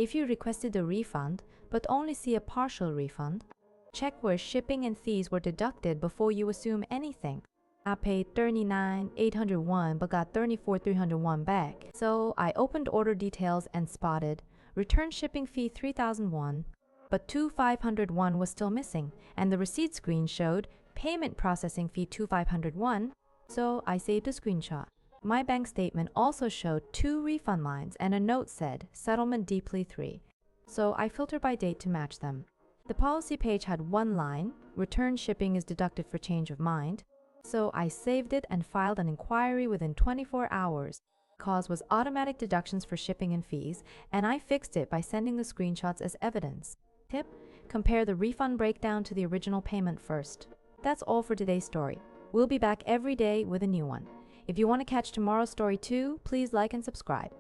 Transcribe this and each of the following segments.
If you requested a refund, but only see a partial refund, check where shipping and fees were deducted before you assume anything. I paid $39,801 but got $34,301 back. So I opened order details and spotted return shipping fee $3,001, but $2,501 was still missing, and the receipt screen showed payment processing fee $2,501, so I saved a screenshot. My bank statement also showed 2 refund lines and a note said settlement deeply 3, so I filtered by date to match them. The policy page had one line, return shipping is deducted for change of mind, so I saved it and filed an inquiry within 24 hours. Cause was automatic deductions for shipping and fees, and I fixed it by sending the screenshots as evidence. Tip: compare the refund breakdown to the original payment first. That's all for today's story. We'll be back every day with a new one. If you want to catch tomorrow's story too, please like and subscribe.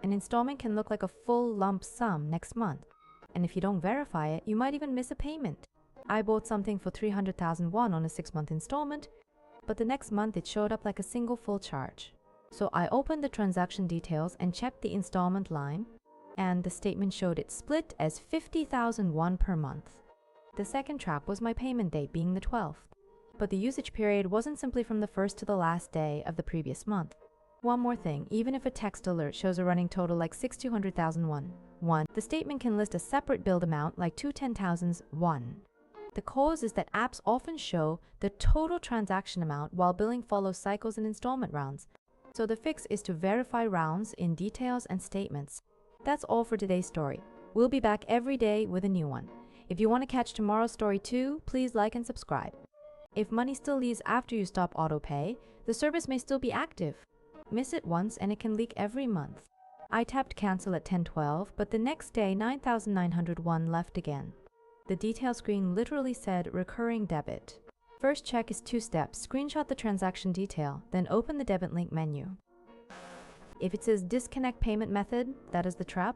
An installment can look like a full lump sum next month, and if you don't verify it, you might even miss a payment. I bought something for 300,000 won on a 6-month installment, but the next month it showed up like a single full charge. So I opened the transaction details and checked the installment line, and the statement showed it split as 50,000 won per month. The second trap was my payment date being the 12th, but the usage period wasn't simply from the first to the last day of the previous month. One more thing, even if a text alert shows a running total like 600,000 won, the statement can list a separate billed amount like 210,000 won. The cause is that apps often show the total transaction amount while billing follows cycles and installment rounds. So the fix is to verify rounds in details and statements. That's all for today's story. We'll be back every day with a new one. If you want to catch tomorrow's story too, please like and subscribe. If money still leaves after you stop autopay, the service may still be active. Miss it once and it can leak every month. I tapped cancel at 10:12, but the next day 9,901 left again. The detail screen literally said recurring debit. First check is 2 steps. Screenshot the transaction detail, then open the debit link menu. If it says disconnect payment method, that is the trap.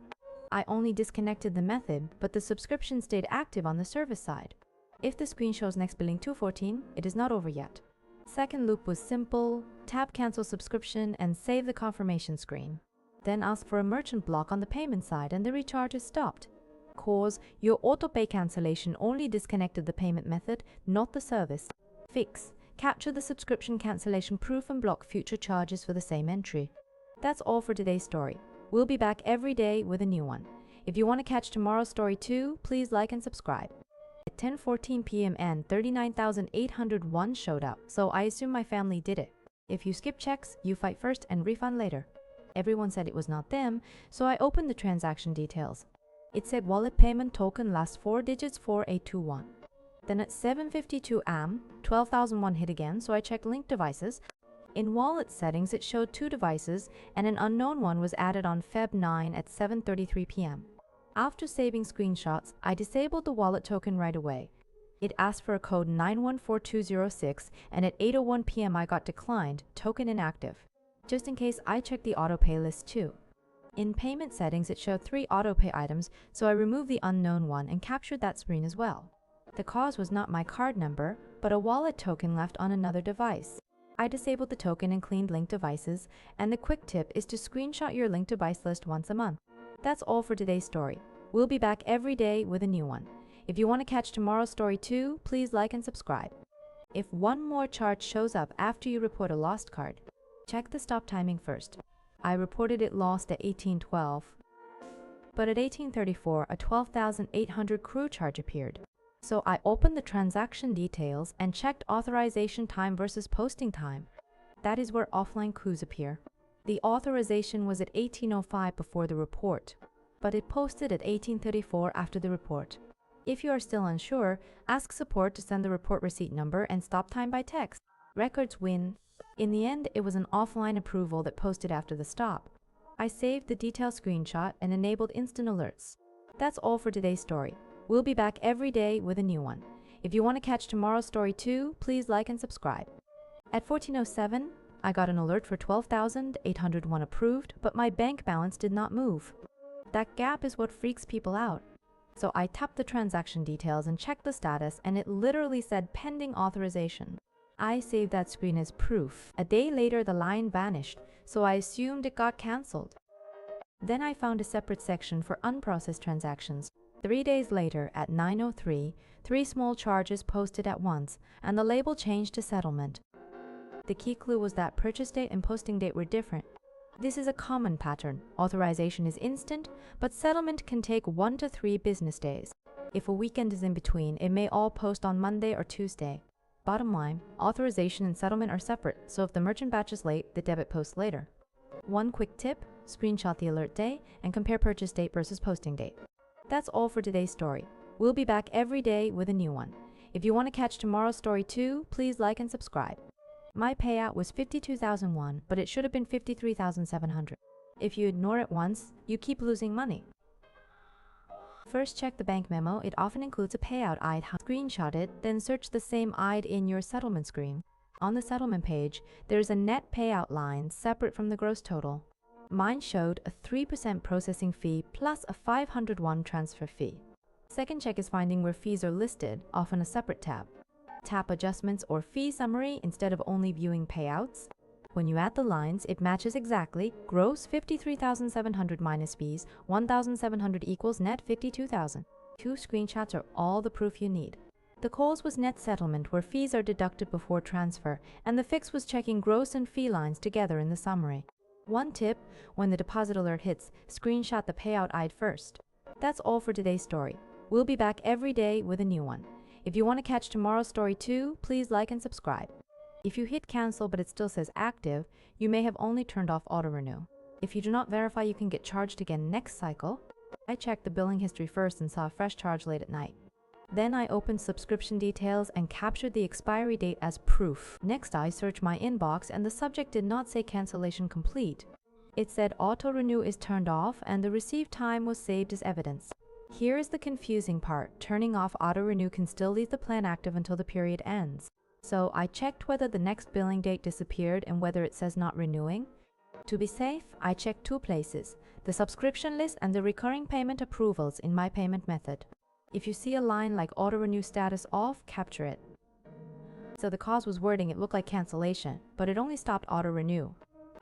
I only disconnected the method, but the subscription stayed active on the service side. If the screen shows next billing 214, it is not over yet. Second loop was simple. Tap cancel subscription and save the confirmation screen. Then ask for a merchant block on the payment side and the recharge is stopped. Cause: your autopay cancellation only disconnected the payment method, not the service. Fix: capture the subscription cancellation proof and block future charges for the same entry. That's all for today's story. We'll be back every day with a new one. If you want to catch tomorrow's story too, please like and subscribe. At 10:14 p.m. and 39,801 showed up, so I assume my family did it. If you skip checks, you fight first and refund later. Everyone said it was not them, so I opened the transaction details. It said wallet payment token last 4 digits 4821. Then at 7:52 am, 12,001 hit again, so I checked linked devices. In wallet settings, it showed 2 devices, and an unknown one was added on Feb 9 at 7:33 p.m. After saving screenshots, I disabled the wallet token right away. It asked for a code 914206, and at 8:01 p.m. I got declined, token inactive. Just in case, I checked the autopay list too. In payment settings, it showed 3 autopay items, so I removed the unknown one and captured that screen as well. The cause was not my card number, but a wallet token left on another device. I disabled the token and cleaned linked devices, and the quick tip is to screenshot your linked device list once a month. That's all for today's story. We'll be back every day with a new one. If you want to catch tomorrow's story too, please like and subscribe. If one more charge shows up after you report a lost card, check the stop timing first. I reported it lost at 18:12, but at 18:34 a 12,800 crew charge appeared. So I opened the transaction details and checked authorization time versus posting time. That is where offline crews appear. The authorization was at 18:05 before the report, but it posted at 18:34 after the report. If you are still unsure, ask support to send the report receipt number and stop time by text. Records win. In the end, it was an offline approval that posted after the stop. I saved the detailed screenshot and enabled instant alerts. That's all for today's story. We'll be back every day with a new one. If you want to catch tomorrow's story too, please like and subscribe. At 14:07, I got an alert for 12,801 approved, but my bank balance did not move. That gap is what freaks people out. So I tapped the transaction details and checked the status, and it literally said pending authorization. I saved that screen as proof. A day later, the line vanished, so I assumed it got cancelled. Then I found a separate section for unprocessed transactions. 3 days later, at 9:03, 3 small charges posted at once, and the label changed to settlement. The key clue was that purchase date and posting date were different. This is a common pattern. Authorization is instant, but settlement can take 1 to 3 business days. If a weekend is in between, it may all post on Monday or Tuesday. Bottom line, authorization and settlement are separate, so if the merchant batch is late, the debit posts later. One quick tip, screenshot the alert day and compare purchase date versus posting date. That's all for today's story. We'll be back every day with a new one. If you want to catch tomorrow's story too, please like and subscribe. My payout was 52,001, but it should have been 53,700. If you ignore it once, you keep losing money. First, check the bank memo. It often includes a payout ID. Screenshot it, then search the same ID in your settlement screen. On the settlement page, there is a net payout line separate from the gross total. Mine showed a 3% processing fee plus a 501 transfer fee. Second check is finding where fees are listed, often a separate tab. Tap adjustments or fee summary instead of only viewing payouts. When you add the lines, it matches exactly. Gross 53,700 minus fees, 1,700 equals net 52,000. 2 screenshots are all the proof you need. The cause was net settlement, where fees are deducted before transfer, and the fix was checking gross and fee lines together in the summary. One tip, when the deposit alert hits, screenshot the payout ID first. That's all for today's story. We'll be back every day with a new one. If you want to catch tomorrow's story too, please like and subscribe. If you hit cancel but it still says active, you may have only turned off auto-renew. If you do not verify, you can get charged again next cycle. I checked the billing history first and saw a fresh charge late at night. Then I opened subscription details and captured the expiry date as proof. Next, I searched my inbox and the subject did not say cancellation complete. It said auto-renew is turned off and the received time was saved as evidence. Here is the confusing part. Turning off auto-renew can still leave the plan active until the period ends. So I checked whether the next billing date disappeared and whether it says not renewing. To be safe, I checked 2 places, the subscription list and the recurring payment approvals in my payment method. If you see a line like auto-renew status off, capture it. So the cause was wording it looked like cancellation, but it only stopped auto-renew.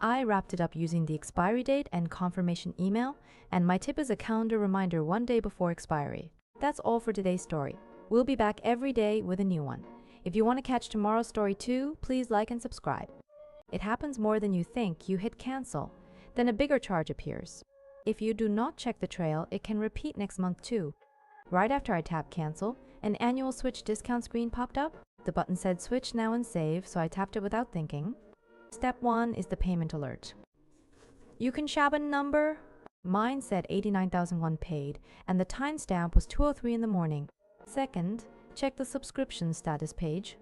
I wrapped it up using the expiry date and confirmation email, and my tip is a calendar reminder 1 day before expiry. That's all for today's story. We'll be back every day with a new one. If you want to catch tomorrow's story too, please like and subscribe. It happens more than you think. You hit cancel, then a bigger charge appears. If you do not check the trail, it can repeat next month too. Right after I tapped cancel, an annual switch discount screen popped up. The button said switch now and save, so I tapped it without thinking. Step 1 is the payment alert. You can shab a number. Mine said 89,001 paid, and the timestamp was 2:03 in the morning. Second, check the subscription status page.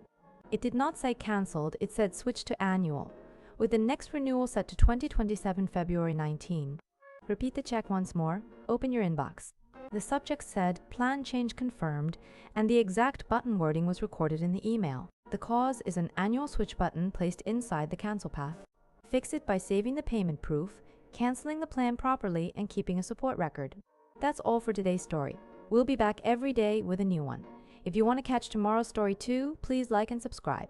It did not say cancelled, it said switch to annual, with the next renewal set to 2027 February 19. Repeat the check once more. Open your inbox. The subject said plan change confirmed, and the exact button wording was recorded in the email. The cause is an annual switch button placed inside the cancel path. Fix it by saving the payment proof, canceling the plan properly, and keeping a support record. That's all for today's story. We'll be back every day with a new one. If you want to catch tomorrow's story too, please like and subscribe.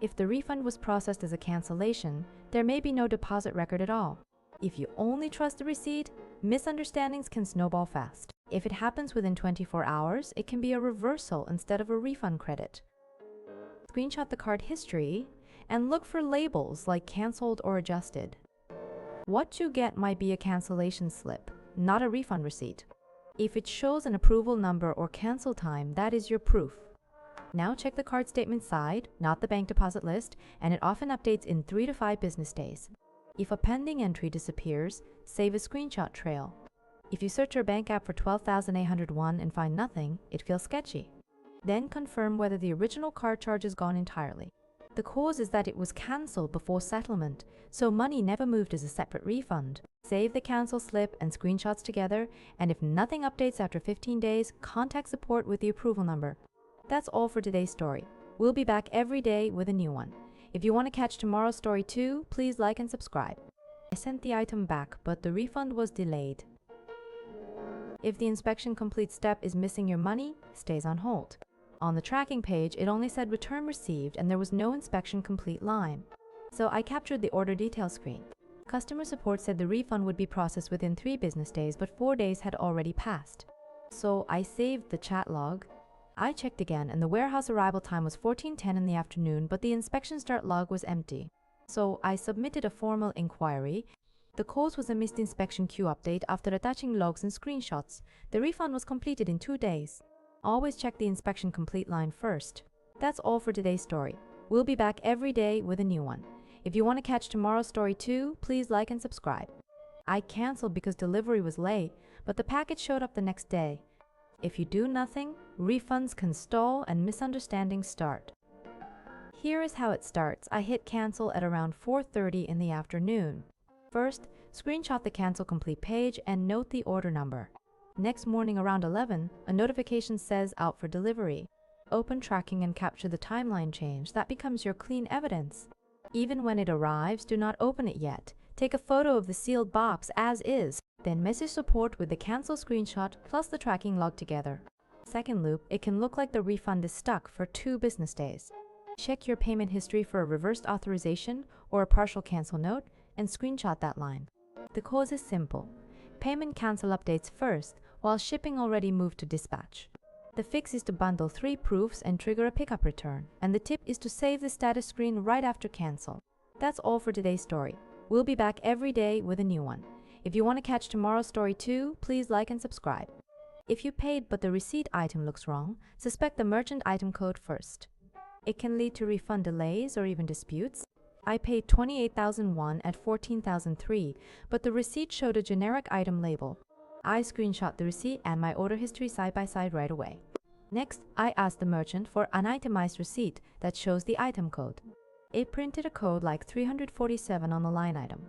If the refund was processed as a cancellation, there may be no deposit record at all. If you only trust the receipt, misunderstandings can snowball fast. If it happens within 24 hours, it can be a reversal instead of a refund credit. Screenshot the card history and look for labels like cancelled or adjusted. What you get might be a cancellation slip, not a refund receipt. If it shows an approval number or cancel time, that is your proof. Now check the card statement side, not the bank deposit list, and it often updates in 3 to 5 business days. If a pending entry disappears, save a screenshot trail. If you search your bank app for 12,801 and find nothing, it feels sketchy. Then confirm whether the original card charge is gone entirely. The cause is that it was cancelled before settlement, so money never moved as a separate refund. Save the cancel slip and screenshots together, and if nothing updates after 15 days, contact support with the approval number. That's all for today's story. We'll be back every day with a new one. If you want to catch tomorrow's story too, please like and subscribe. I sent the item back, but the refund was delayed. If the inspection complete step is missing, your money stays on hold. On the tracking page, it only said return received and there was no inspection complete line. So I captured the order detail screen. Customer support said the refund would be processed within 3 business days, but 4 days had already passed. So I saved the chat log. I checked again and the warehouse arrival time was 14:10 in the afternoon, but the inspection start log was empty. So I submitted a formal inquiry. The cause was a missed inspection queue update. After attaching logs and screenshots, the refund was completed in 2 days. Always check the inspection complete line first. That's all for today's story. We'll be back every day with a new one. If you want to catch tomorrow's story too, please like and subscribe. I canceled because delivery was late, but the package showed up the next day. If you do nothing, refunds can stall and misunderstandings start. Here is how it starts. I hit cancel at around 4:30 in the afternoon. First, screenshot the cancel complete page and note the order number. Next morning around 11, a notification says out for delivery. Open tracking and capture the timeline change. That becomes your clean evidence. Even when it arrives, do not open it yet. Take a photo of the sealed box as is, then message support with the cancel screenshot plus the tracking log together. Second loop, it can look like the refund is stuck for 2 business days. Check your payment history for a reversed authorization or a partial cancel note and screenshot that line. The cause is simple. Payment cancel updates first, while shipping already moved to dispatch. The fix is to bundle 3 proofs and trigger a pickup return, and the tip is to save the status screen right after cancel. That's all for today's story. We'll be back every day with a new one. If you want to catch tomorrow's story too, please like and subscribe. If you paid but the receipt item looks wrong, suspect the merchant item code first. It can lead to refund delays or even disputes. I paid 28,001 at 14,003, but the receipt showed a generic item label. I screenshot the receipt and my order history side by side right away. Next, I asked the merchant for an itemized receipt that shows the item code. It printed a code like 347 on the line item.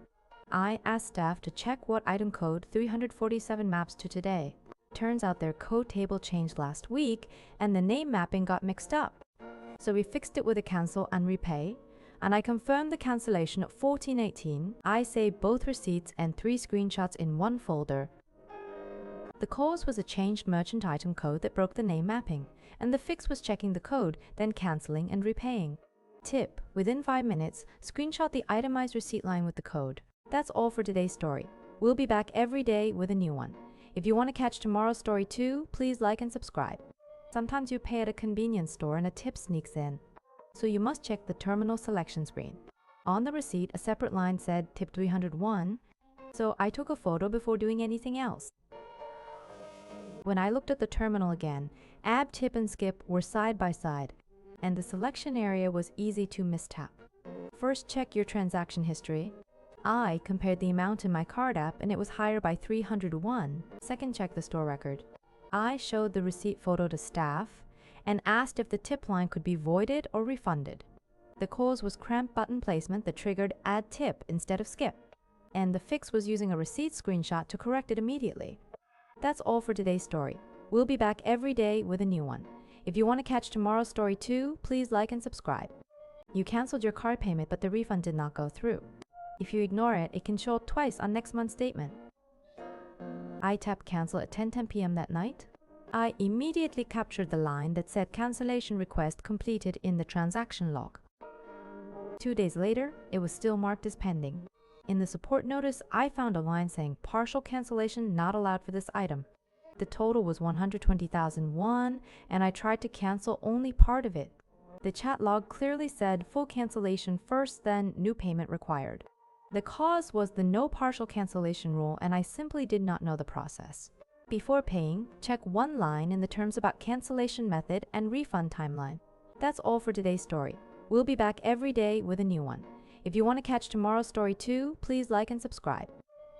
I asked staff to check what item code 347 maps to today. Turns out their code table changed last week and the name mapping got mixed up. So we fixed it with a cancel and repay, and I confirmed the cancellation at 14:18. I saved both receipts and 3 screenshots in one folder. The cause was a changed merchant item code that broke the name mapping, and the fix was checking the code, then canceling and repaying. Tip: within 5 minutes, screenshot the itemized receipt line with the code. That's all for today's story. We'll be back every day with a new one. If you want to catch tomorrow's story too, please like and subscribe. Sometimes you pay at a convenience store and a tip sneaks in, so you must check the terminal selection screen. On the receipt, a separate line said tip 301, so I took a photo before doing anything else. When I looked at the terminal again, add, tip, and skip were side by side, and the selection area was easy to mistap. First, check your transaction history. I compared the amount in my card app and it was higher by 301. Second, check the store record. I showed the receipt photo to staff and asked if the tip line could be voided or refunded. The cause was cramped button placement that triggered add tip instead of skip, and the fix was using a receipt screenshot to correct it immediately. That's all for today's story. We'll be back every day with a new one. If you want to catch tomorrow's story too, please like and subscribe. You canceled your card payment but the refund did not go through. If you ignore it, it can show up twice on next month's statement. I tapped cancel at 10:10 p.m. that night. I immediately captured the line that said cancellation request completed in the transaction log. 2 days later, it was still marked as pending. In the support notice, I found a line saying partial cancellation not allowed for this item. The total was 120,001 and I tried to cancel only part of it. The chat log clearly said full cancellation first, then new payment required. The cause was the no partial cancellation rule and I simply did not know the process. Before paying, check one line in the terms about cancellation method and refund timeline. That's all for today's story. We'll be back every day with a new one. If you want to catch tomorrow's story too, please like and subscribe.